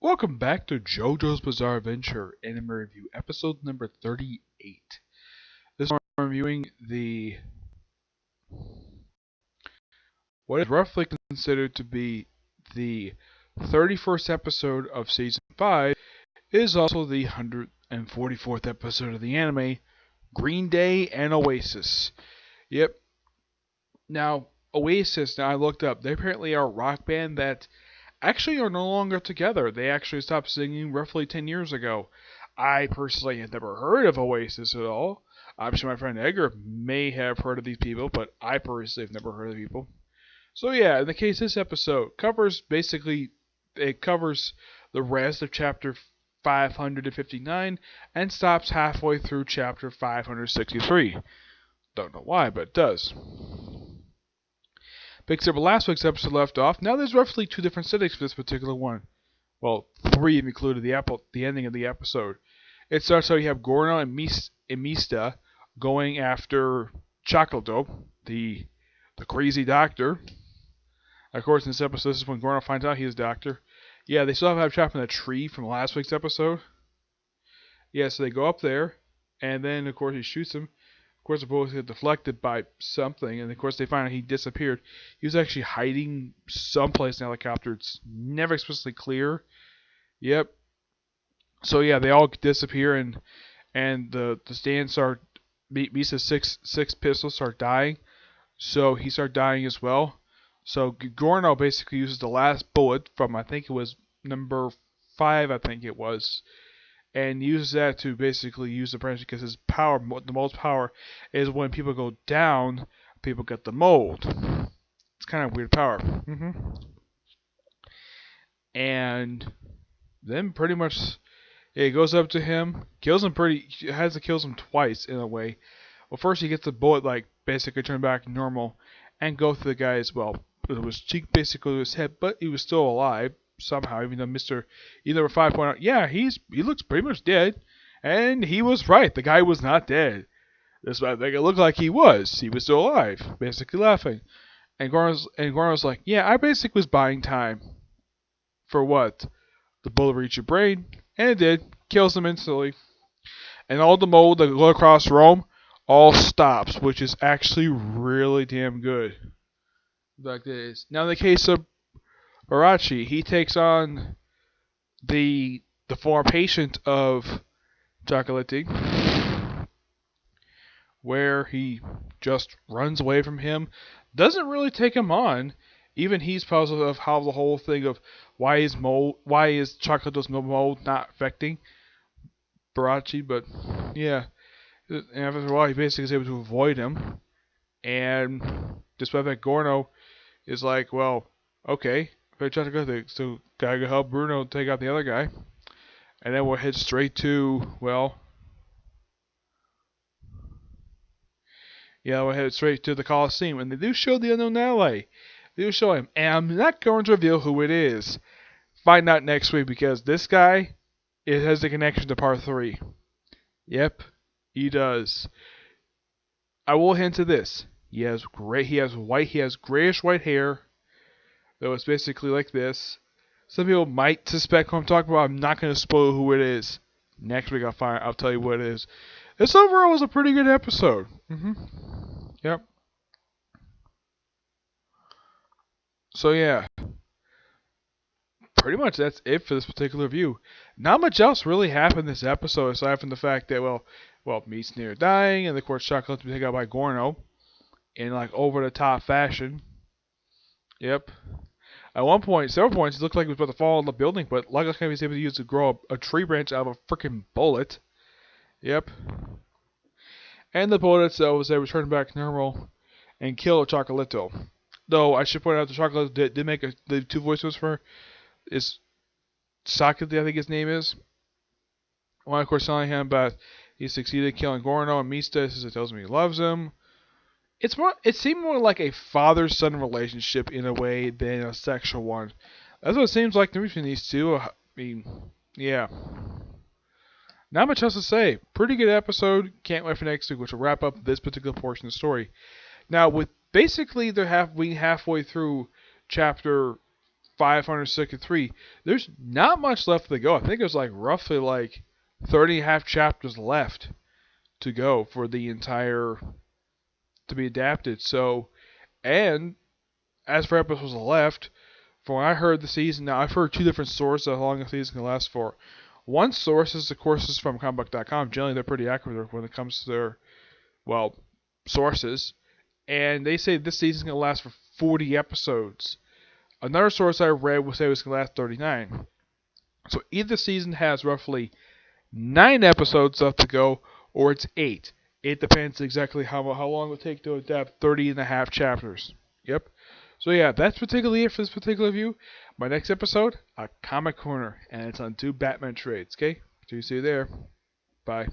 Welcome back to JoJo's Bizarre Adventure Anime Review, episode number 38. This one I'm reviewing what is roughly considered to be the 31st episode of season 5. It is also the 144th episode of the anime, Green Day and Oasis. Yep. Now, Oasis, I looked up, they apparently are a rock band that actually are no longer together. They actually stopped singing roughly 10 years ago. I personally had never heard of Oasis at all. I'm sure my friend Edgar may have heard of these people, but I personally have never heard of the people. So yeah, in the case this episode covers it covers the rest of chapter 559 and stops halfway through chapter 563. Don't know why, but it does. Picks up where last week's episode left off. Now there's roughly two different settings for this particular one. Well, three if included the ending of the episode. It starts how you have Gorno and Mista going after Chocolato, the crazy doctor. Of course, in this episode, this is when Gorno finds out he's a doctor. Yeah, they still have trapped in a tree from last week's episode. Yeah, so they go up there, and then, of course, he shoots him. Of course, the bullets get deflected by something, and of course, they find out he disappeared. He was actually hiding someplace in the helicopter. It's never explicitly clear. Yep. So yeah, they all disappear, and the stands start. Misa's six pistols start dying, so he starts dying as well. So Gorno basically uses the last bullet from, I think it was number 5, I think it was, and uses that to basically use the branch because his power, the mold's power, is when people go down, people get the mold. It's kind of weird power. And then pretty much, yeah, he goes up to him, kills him has to kill him twice in a way. Well, first he gets the bullet like basically turned back normal, and go through the guy's, well, it was cheek basically to his head, but he was still alive somehow, even though Mr. Number 5 pointed out, yeah, he looks pretty much dead, and he was right, the guy was not dead. This might make it look like he was still alive, basically laughing. And Gorno's like, yeah, I basically was buying time. For what? The bullet reached your brain, and it did, kills him instantly. And all the mold that go across Rome all stops, which is actually really damn good. Like this. Now in the case of Barachi, he takes on the former patient of Chocolate, where he just runs away from him, doesn't really take him on. Even he's puzzled of how the whole thing of why is Chocolato's mold not affecting Barachi, but yeah. And after a while, he basically is able to avoid him. And despite that, Gorno is like, well, okay, so gotta go help Bruno take out the other guy. And then we'll head straight to, well, yeah, we'll head straight to the Coliseum. And they do show the unknown ally. They do show him. And I'm not going to reveal who it is. Find out next week, because this guy, it has a connection to part 3. Yep, he does. I will hint to this. He has grayish white hair. That was basically like this. Some people might suspect who I'm talking about. I'm not going to spoil who it is. Next week I'll tell you what it is. This overall was a pretty good episode. Yep. So yeah. Pretty much that's it for this particular review. Not much else really happened this episode aside from the fact that, well, Meat's near dying, and of course Chocolate's been taken out by Gorno in like over the top fashion. Yep. At one point, several points, it looked like he was about to fall in the building, but luckily he was able to use to grow a tree branch out of a freaking bullet. Yep. And the bullet itself was able to turn back normal and kill Chocolato. Though I should point out the Chocolato did make the 2 voices for is Sakati, I think his name is. One, of course, telling him about he succeeded killing Gorno, and Mista says it tells him he loves him. It seemed more like a father-son relationship in a way than a sexual one. That's what it seems like to me between these two. I mean, yeah. Not much else to say. Pretty good episode. Can't wait for next week, which will wrap up this particular portion of the story. Now, with basically they're halfway through chapter 563. There's not much left to go. I think there's like roughly like 30 and a half chapters left to go for the entire to be adapted. So, and as for episodes left, from when I heard the season, now I've heard two different sources of how long the season can last for. One source is, of course, is from comicbook.com. Generally, they're pretty accurate when it comes to their, well, sources. And they say this season's going to last for 40 episodes. Another source I read would say it was going to last 39. So either season has roughly 9 episodes left to go, or it's 8. It depends exactly how long it will take to adapt 30 and a half chapters. Yep. So yeah, that's particularly it for this particular review. My next episode, a Comic Corner, and it's on 2 Batman trades. Okay? So you see you there. Bye.